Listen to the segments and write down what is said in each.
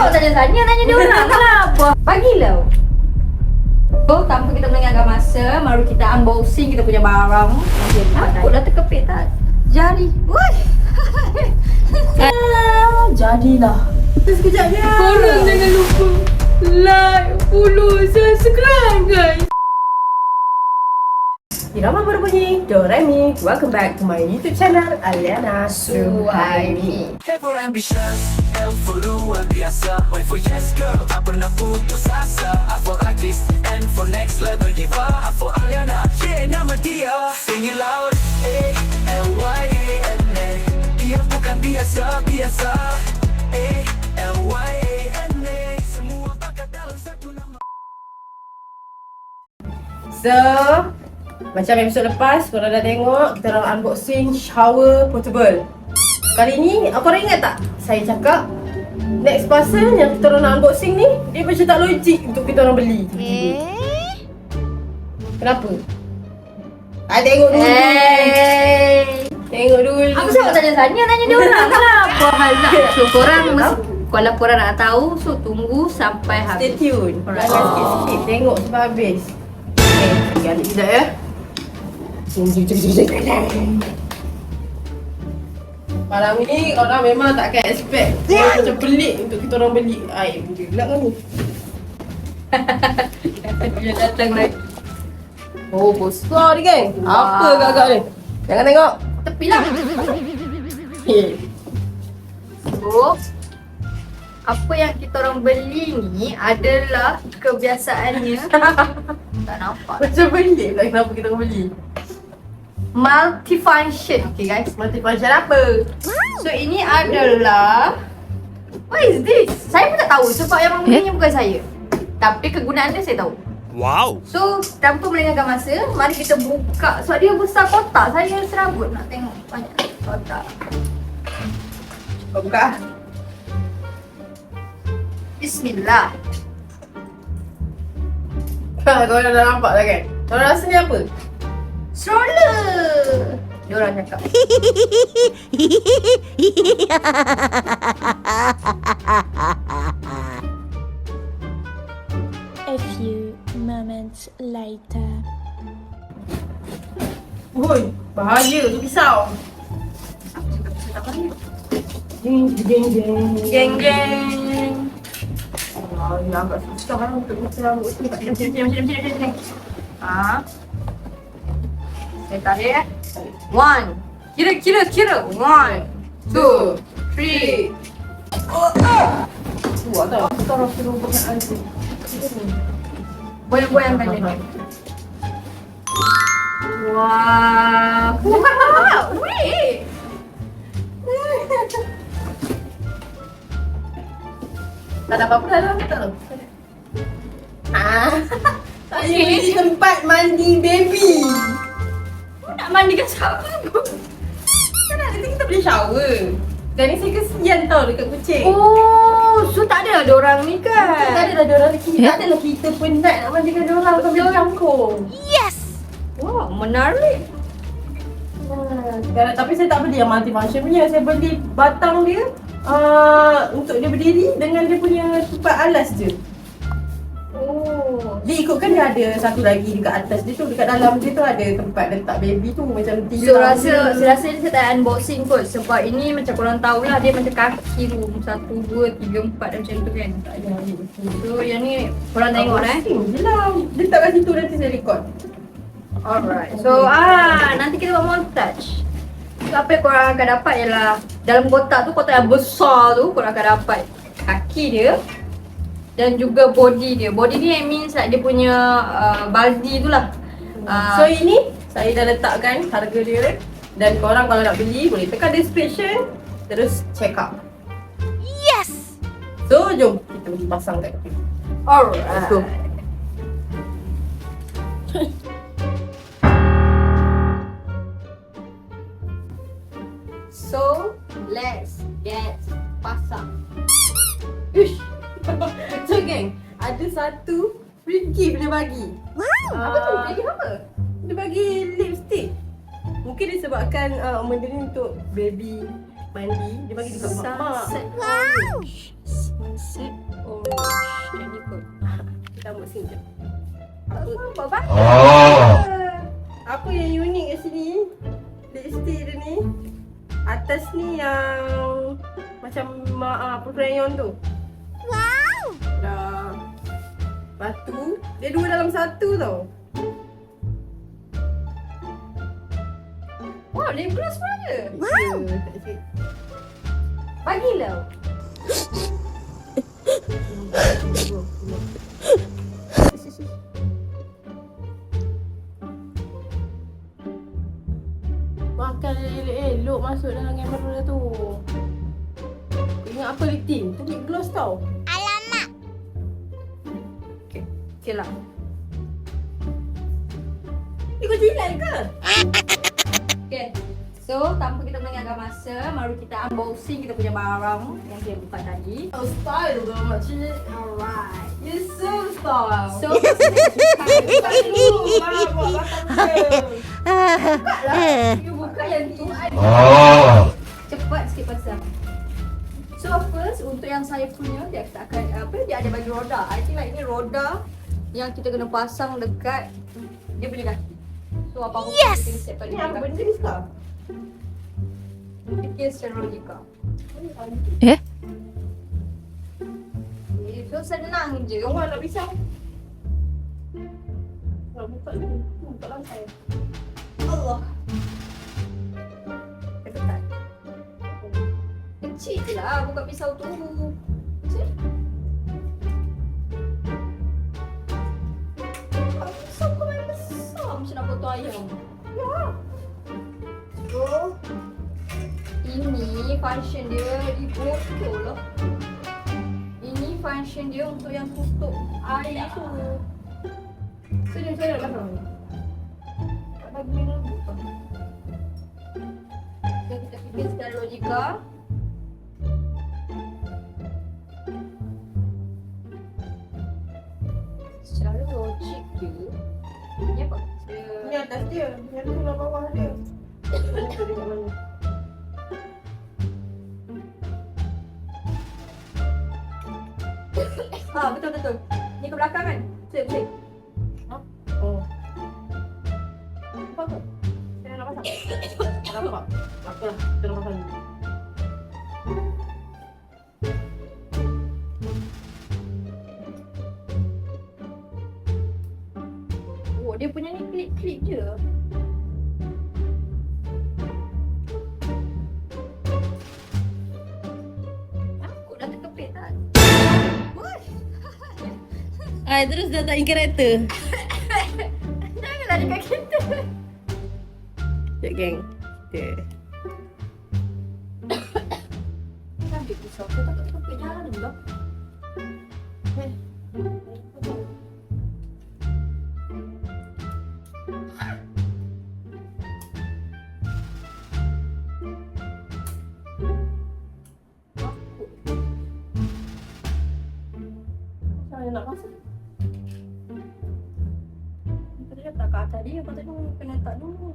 awak tanya Sania, tanya dia orang lah apa. Bagilah. So, tanpa kita melengahkan masa, mari kita unboxing kita punya barang. Aku dah terkepit tak? Jari. Woi. Jadilah. Sekejap je. Korang jangan lupa like, follow, subscribe guys. Irama berbunyi Do Re Mi. Welcome back to my YouTube channel Aliana Suhaimi. Hey for ambitious, L for luar biasa, Y for yes girl, tak pernah putus asa. I for artist, N for next level diva, I for Aliana, yeah nama dia. Sing it loud, A-L-Y-A-N-A. Dia bukan biasa-biasa, A-L-Y-A-N-A. Semua bakat dalam satu nama. So, macam episod lepas, korang dah tengok kita orang unboxing shower portable. Kali ni, korang ingat tak? Saya cakap next person yang kita orang nak unboxing ni, dia macam tak logik untuk kita orang beli. Kenapa? Tengok dulu. Tengok dulu. Apa sebab tanya Sania, tanya dia orang lah apa hal nak. So korang mesti, kalau korang nak tahu, so tunggu sampai Stay habis. tune. Jangan sikit-sikit. Tengok sampai habis. Okay, ganti sekejap ya. Malam ni orang memang takkan expect. Macam pelik untuk kita orang beli. Ai, benda gelap kan ni. Dia datang lagi. Oh, besar ni kan? Apa Wah. agak-agak ni? Jangan tengok. Tepi lah. So, apa yang kita orang beli ni adalah kebiasaannya. Tak nampak. Macam pelik pula kenapa kita orang beli. Multifunction. Okay guys. Multifunction apa? So ini adalah, what is this? Saya pun tak tahu sebab yang membelinya bukan saya. Tapi kegunaan dia saya tahu. Wow. So tanpa melengahkan masa, mari kita buka. Sebab dia besar kotak. Saya serabut nak tengok banyak kotak. Kau buka. Bismillah. Kau dah nampak dah kan? Kau rasa ni apa? Stroller. Dia orang cakap. A few moments later. Oi, bahaya tu pisau. Jeng jeng jeng. Geng geng. Oh, ya agak susah kan untuk buka rambut ni. Macam. Ha. Saya tarik eh. 1. Kira. 1, 2, 3. Kuat tau. Aku tahu suruh perkataan tu. Goyang-goyangkan dia. Wah. Wow. Weh. Tak ada apa-apa dalam tak tahu. Saya beli tempat mandi baby. Nak mandikan siapa? Kan ada kita beli shower. Dan ni saya kesian tau dekat kucing. Oh, so tak ada orang ni kan? Tak adalah diorang kita, tak adalah kita penat nak mandikan diorang sampai campur. Wah, menarik. Sekarang, tapi saya tak beli yang multifunction punya. Saya beli batang dia untuk dia berdiri dengan dia punya tempat alas je. Oh. Dia ikutkan dia ada satu lagi dekat atas dia tu, dekat dalam dia tu ada tempat letak baby tu macam 3 So saya rasa saya tak unboxing kot sebab ini macam korang tahu lah dia macam kaki tu 1, 2, 3, 4 macam tu kan. Tak ada. So yang ni korang tengok eh. je lah. Letak kat situ nanti saya record. Alright. So nanti kita buat montage. So apa yang korang akan dapat ialah dalam kotak yang besar tu korang akan dapat kaki dia dan juga body dia. Body ni means like dia punya baldi tu lah. So ini saya dah letakkan harga dia dan korang kalau nak beli boleh tekan description terus check out. Yes! So jom kita pergi pasang kat tepi. Alright. Let's go. So let's get pasang. Ish. So geng, ada satu free gift dia bagi. Apa tu? Dia gift apa? Dia bagi lipstick. Mungkin disebabkan benda ni untuk baby mandi. Dia bagi dekat mak-mak. Sunset orange. Sunset nampak banyak. Apa yang unik kat sini? Lipstick dia ni. Atas ni yang macam crayon tu. Wow! Dah. Lepas tu, dia dua dalam satu tau. Wow, lip gloss pun ada. Wow. Tak sikit. Bagilah. Makan elok masuk dalam kamera tu. Ingat apa lip tint? Tu lip gloss tau. Alamak! Okay lah. Ni kau jilat ke? Okay. So, tanpa kita melengahkan masa, mari kita unboxing kita punya barang yang kita buka tadi. Oh, style tu makcik. Alright. You so style. So, buka dulu. Buat batang dia. Buka lah. You buka yang tu. Cepat sikit pasal. So, first untuk yang saya punya, dia akan dia ada bagi roda. I think like ini roda yang kita kena pasang dekat dia punya kaki. So, apa-apa Yes! kita kena siapkan Ni dia apa punya benda kaki. ni sekarang? Fikir secara logika. Eh? So, senang je. Orang nak pisau. Nak buka ni. Buka lantai. Allah. Ketat. Kecil je lah buka pisau tu. Kecil. Pisau kau main besar macam nak potong ayam. Ya. So, ini function dia di botol lah. Ini function dia untuk yang tutup air tu. Sini saya nak pasang. Tak bagi minum buka. So, kita fikir secara logika. Secara logik dia, ni apa? Ni atas dia. Yang tu lah bawah dia. Mana tu dia kat mana? Betul. Ni ke belakang kan? Betul. Oh. Apa tu? Saya nak pasang. Tak nampak. Takpelah, kita nak pasang. Oh, dia punya ni klip-klip je. Takut dah terkepit tak? Terus dah tak in karakter. Jangan lari kat kita. Sekejap geng. Okay. Kita ambil pisau. Kita takut terkepit jalan juga. Saya nak pasang. Kita letak kat atas dia. Lepas tu kena letak dulu.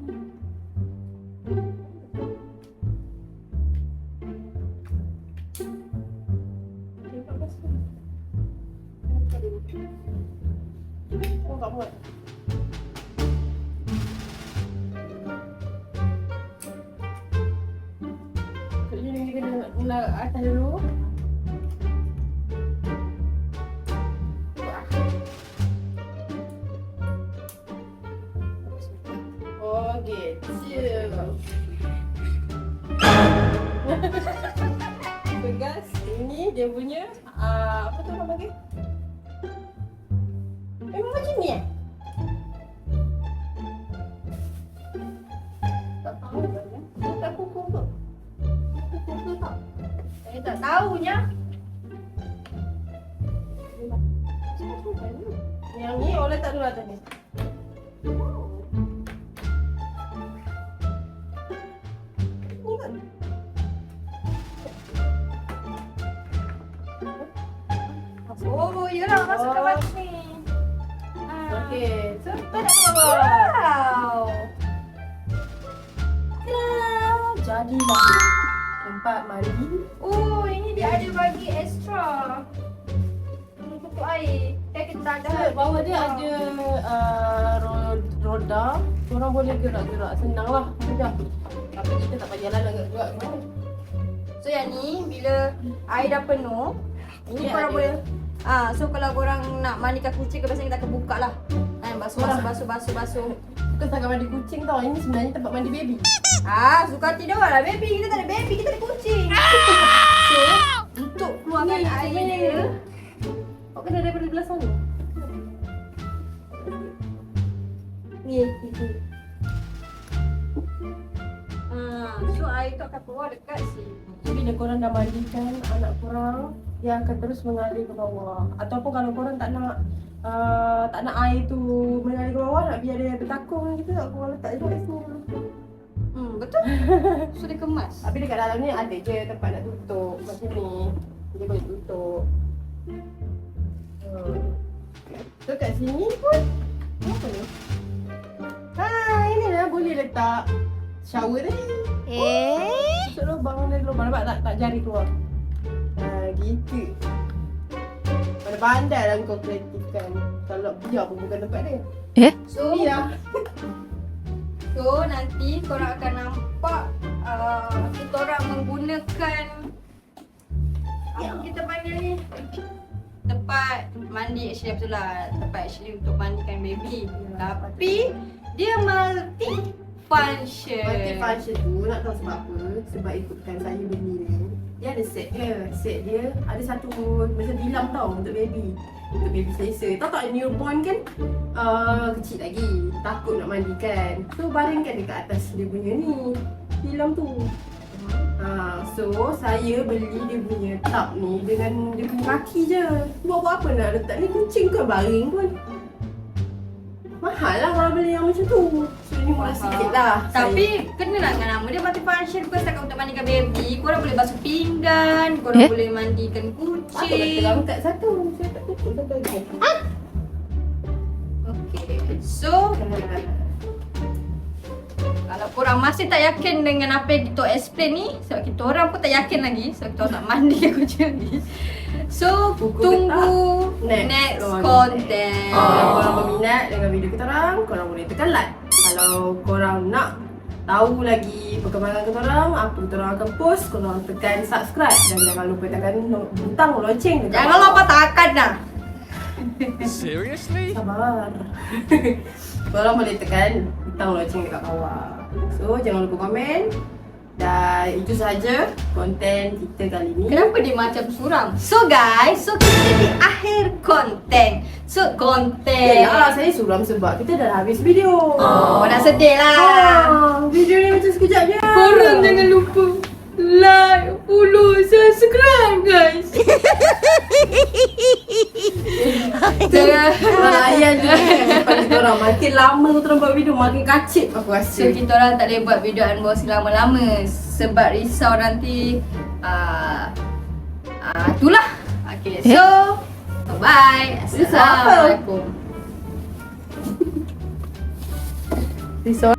Dia tak pasang. Letak dulu. Oh, tak buat. Jadi ni kena atas dulu. Oh, gitu. Pegas. Ini dia punya apa tu nama dia? Memang macam ni eh? Tak tahu kan? Dia tak kukuh ke? Kukuh ke tak? Saya tak tahunya. Yang ni orang letak dulu atas ni. Ni kan? Oh, yelah masuk ke bawah ni. Okey. So, kita nak ke bawah. Wow. Jadilah tempat mandi. Oh, ini dia ada bagi extra. Ini tutup air. Kan kita So, bawah dia ada roda. Korang boleh gerak-gerak. Senang lah. Mudah. Tapi kita tak payah jalan agak-agak kan. So yang ni bila air dah penuh, ini Ya, korang ada. boleh so kalau korang nak mandikan kucing ke biasanya kita akan buka lah. Basuh. Bukan setakat mandi kucing tau. Ini sebenarnya tempat mandi baby. Suka hati dia orang lah baby. Kita tak ada baby, kita ada kucing. So, untuk keluarkan air dia, Kau kena daripada belah sana. ni. So air tu akan keluar dekat sini. So, bila korang dah mandikan anak korang, dia akan terus mengalir ke bawah. Ataupun kalau korang tak nak air tu mengalir ke bawah, nak biar dia bertakung gitu, korang letak je kat sini dulu. Betul. So dia kemas. Tapi dekat dalam ni ada je tempat nak tutup. Macam ni. Dia boleh tutup. So kat sini pun apa ni? Inilah boleh letak shower tadi. Masuk lubang dari lubang. Nampak tak jari keluar. Gitu. Pandai-pandai lah kau kreatifkan. Kalau biar pun bukan tempat dia. So Ni lah. So nanti korang akan nampak kita orang menggunakan apa kita panggil ni, tempat mandi actually betul lah, tempat actually untuk mandikan baby. Tapi dia multi function. Multi-function tu nak tahu sebab apa? Sebab ikutkan saya beli ni. Dia ada set dia. Set dia ada satu macam tilam tau untuk baby. Untuk baby selesa. Tahu tak newborn kan kecil lagi. Takut nak mandikan. So baringkan dekat atas dia punya ni tilam tu. So saya beli dia punya tub ni dengan dia punya kaki je. Buat apa nak letak ni, kucing ke baring pun. Mahal lah kalau beli yang macam tu. So ni murah sikit lah. Tapi kenalah dengan nama dia multi-function. Bukan setakat untuk mandikan baby. Korang boleh basuh pinggan, korang boleh mandikan Aku nak kucing. terangkat satu. Saya tak tutup satu lagi. Okay, so kalau korang masih tak yakin dengan apa yang kita explain ni, sebab kita orang pun tak yakin lagi, sebab kita orang nak mandikan kucing lagi. So, tunggu next content. Kalau korang berminat dengan video kita orang, korang boleh tekan like. Kalau korang nak tahu lagi perkembangan kita orang, apa kita orang akan post, korang tekan subscribe dan jangan lupa tekan butang lonceng dekat Jangan lupa takan dah. Seriously? Sabar. Korang boleh tekan butang lonceng dekat bawah. So jangan lupa komen. Dan itu sahaja konten kita kali ni. Kenapa dia macam suram? So guys, so kita di akhir konten. So konten. Yalah, saya suram sebab kita dah habis video. Oh, dah sedih lah. Video ni macam sekejap je. Korang jangan lupa like, follow, subscribe guys. Jangan. Korang layan je. Sebab kita orang makin lama kita orang buat video makin kacip aku rasa. So kita orang tak boleh buat video unboxing lama-lama sebab risau nanti itulah. Okay, so bye. Risau apa? Assalamualaikum. Risau